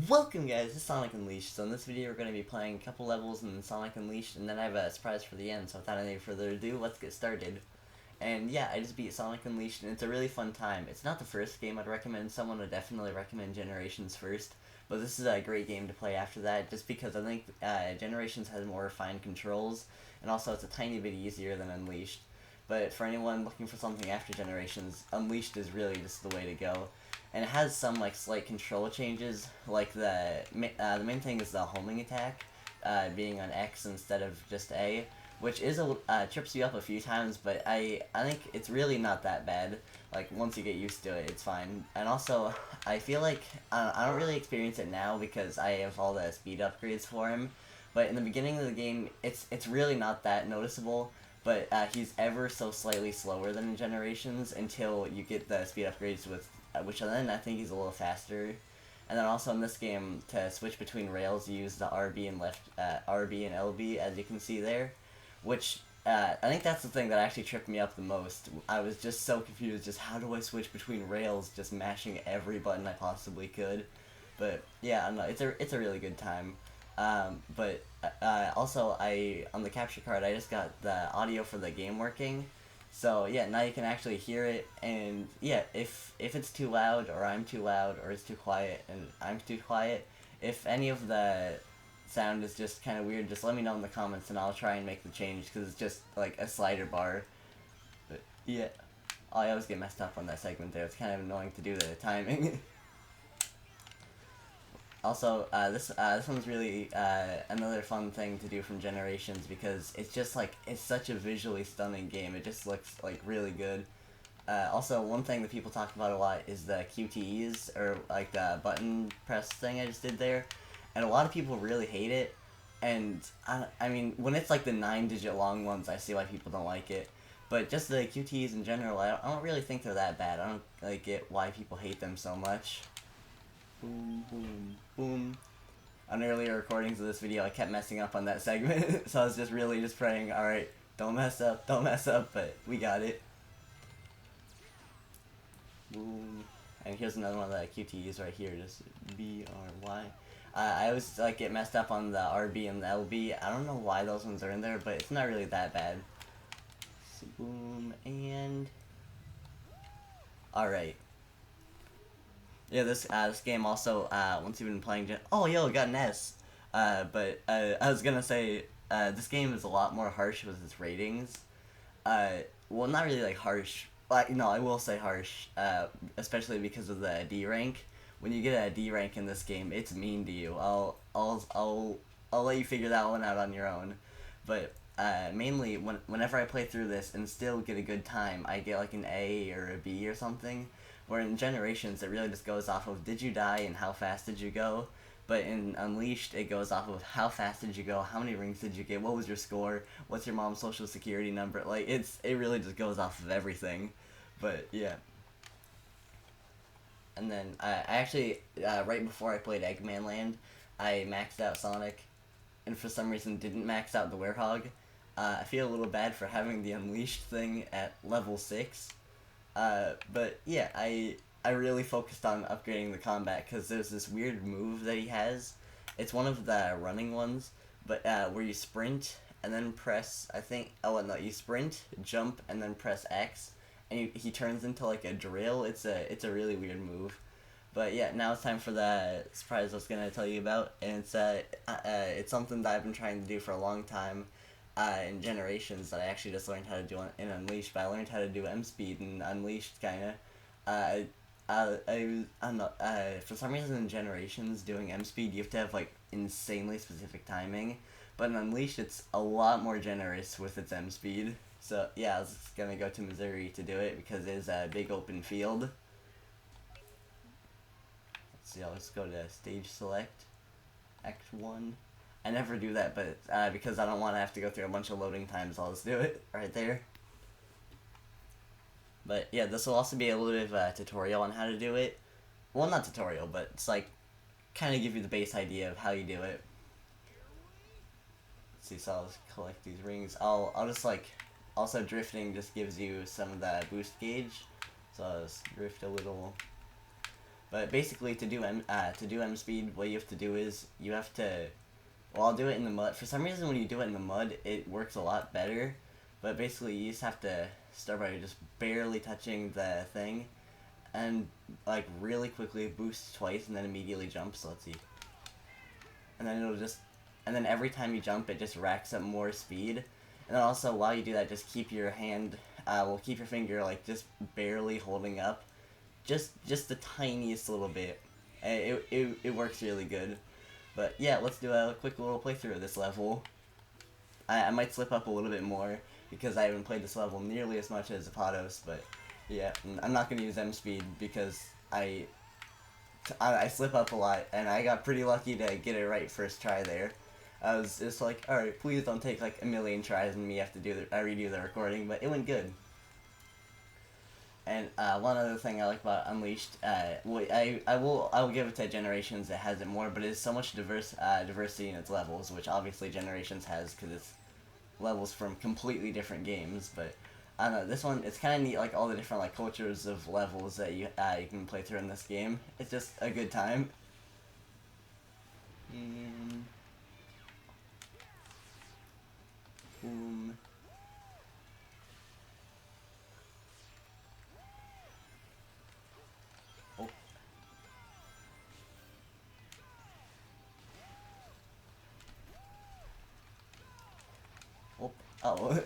Welcome guys, it's Sonic Unleashed. So in this video we're going to be playing a couple levels in Sonic Unleashed, and then I have a surprise for the end. So without any further ado, let's get started. And yeah, I just beat Sonic Unleashed, and it's a really fun time. It's not the first game I'd recommend. Someone would definitely recommend Generations first, but this is a great game to play after that, just because I think Generations has more refined controls, and also it's a tiny bit easier than Unleashed. But for anyone looking for something after Generations, Unleashed is really just the way to go. And it has some like slight control changes, like the main thing is the homing attack, being on X instead of just A, which is trips you up a few times, but I think it's really not that bad. Like once you get used to it, it's fine. And also, I feel like I don't really experience it now because I have all the speed upgrades for him. But in the beginning of the game, it's really not that noticeable. But he's ever so slightly slower than in Generations until you get the speed upgrades with which then I think he's a little faster. And then also in this game, to switch between rails, you use the RB and RB and LB, as you can see there, which I think that's the thing that actually tripped me up the most. I was just so confused, just how do I switch between rails, just mashing every button I possibly could. But yeah, I don't know, it's a really good time. But also, on the capture card, I just got the audio for the game working. So yeah, now you can actually hear it, and yeah, if it's too loud, or I'm too loud, or it's too quiet, and I'm too quiet, if any of the sound is just kind of weird, just let me know in the comments, and I'll try and make the change, because it's just like a slider bar. But yeah, I always get messed up on that segment there. It's kind of annoying to do the timing. Also, this one's really another fun thing to do from Generations, because it's just like, it's such a visually stunning game. It just looks like really good. Also, one thing that people talk about a lot is the QTEs, or like the button press thing I just did there, and a lot of people really hate it. And I mean, when it's like the 9-digit long ones, I see why people don't like it. But just the QTEs in general, I don't really think they're that bad. I don't like get why people hate them so much. Boom, boom, boom. On earlier recordings of this video, I kept messing up on that segment, so I was just really just praying, alright, don't mess up, but we got it. Boom. And here's another one of the QTEs right here, just B-R-Y. I always like get messed up on the RB and the LB. I don't know why those ones are in there, but it's not really that bad. So boom, and... Alright. Yeah, this game also, once you've been playing, oh yo, got an S. But I was gonna say, this game is a lot more harsh with its ratings. Well, not really like harsh. No, I will say harsh, especially because of the D rank. When you get a D rank in this game, it's mean to you. I'll let you figure that one out on your own. But mainly, whenever I play through this and still get a good time, I get like an A or a B or something. Where in Generations, it really just goes off of did you die and how fast did you go. But in Unleashed, it goes off of how fast did you go, how many rings did you get, what was your score, what's your mom's social security number. Like, it really just goes off of everything. But yeah. And then I actually, right before I played Eggman Land, I maxed out Sonic, and for some reason didn't max out the Werehog. I feel a little bad for having the Unleashed thing at level 6. But yeah, I really focused on upgrading the combat, because there's this weird move that he has. It's one of the running ones, but where you sprint and then press, I think, oh no, you sprint, jump, and then press X, and he turns into like a drill. It's a really weird move. But yeah, now it's time for the surprise I was gonna tell you about, and it's something that I've been trying to do for a long time. In Generations, that I actually just learned how to do in Unleashed, but I learned how to do M-Speed in Unleashed, kinda. I don't know, for some reason in Generations, doing M-Speed, you have to have, like, insanely specific timing, but in Unleashed, it's a lot more generous with its M-Speed. So, yeah, I was gonna go to Mazuri to do it, because there's a big open field. Let's see, let's go to Stage Select, Act 1. I never do that, but because I don't want to have to go through a bunch of loading times, I'll just do it right there. But yeah, this will also be a little bit of a tutorial on how to do it. Well, not tutorial, but it's like, kind of give you the base idea of how you do it. Let's see, so I'll just collect these rings. I'll just like, also drifting just gives you some of the boost gauge. So I'll just drift a little. But basically, to do M speed, what you have to do is you have to. Well, I'll do it in the mud. For some reason, when you do it in the mud, it works a lot better. But basically, you just have to start by just barely touching the thing, and like really quickly boost twice, and then immediately jump. So let's see. And then it'll just, and then every time you jump, it just racks up more speed. And then also, while you do that, just keep your hand, keep your finger like just barely holding up, just the tiniest little bit. It works really good. But yeah, let's do a quick little playthrough of this level. I might slip up a little bit more because I haven't played this level nearly as much as Apotos, but yeah, I'm not going to use M speed because I slip up a lot, and I got pretty lucky to get it right first try there. I was just like, alright, please don't take like a million tries and me have to redo the recording, but it went good. And one other thing I like about Unleashed, I will give it to Generations. It has it more, but it's so much diversity in its levels, which obviously Generations has because it's levels from completely different games. But I don't know, this one, it's kind of neat, like all the different like cultures of levels that you can play through in this game. It's just a good time. Boom. Oh.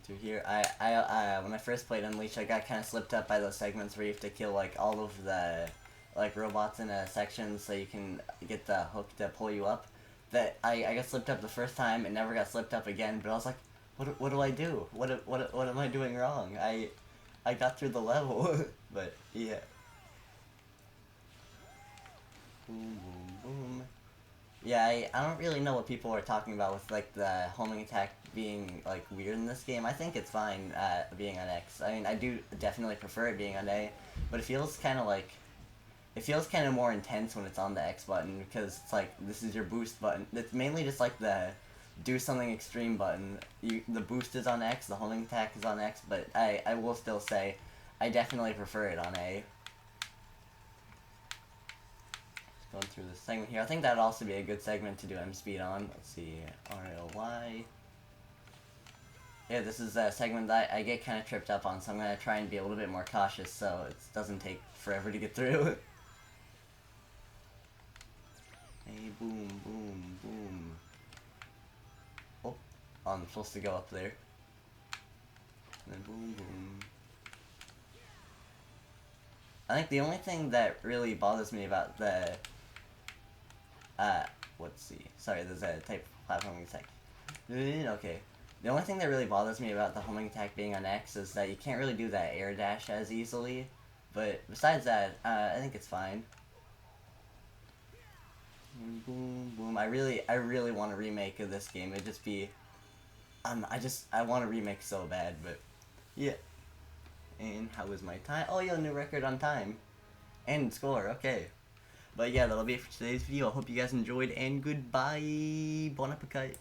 Through here, when I first played Unleashed, I got kind of slipped up by those segments where you have to kill like all of the like robots in a section so you can get the hook to pull you up. That I got slipped up the first time and never got slipped up again. But I was like, what do I do? What am I doing wrong? I got through the level, but yeah. Boom, boom, boom. Yeah, I don't really know what people are talking about with like the homing attack being like weird in this game. I think it's fine being on X. I mean, I do definitely prefer it being on A, but it feels kind of more intense when it's on the X button because it's like this is your boost button. It's mainly just like the do something extreme button. The boost is on X, the homing attack is on X, but I will still say I definitely prefer it on A. Going through this segment here. I think that'd also be a good segment to do M speed on. Let's see, RLY. Yeah, this is a segment that I get kind of tripped up on, so I'm going to try and be a little bit more cautious so it doesn't take forever to get through. Hey, boom, boom, boom. Oh, I'm supposed to go up there. And then boom, boom. I think the only thing that really bothers me about the let's see. Sorry, there's a type of homing attack. Okay. The only thing that really bothers me about the homing attack being on X is that you can't really do that air dash as easily. But besides that, I think it's fine. Boom, boom. I really want a remake of this game. It'd just be, I want a remake so bad, but yeah. And how was my time? Oh, yeah, new record on time. And score, okay. But yeah, that'll be it for today's video. I hope you guys enjoyed, and goodbye. Bon appetit.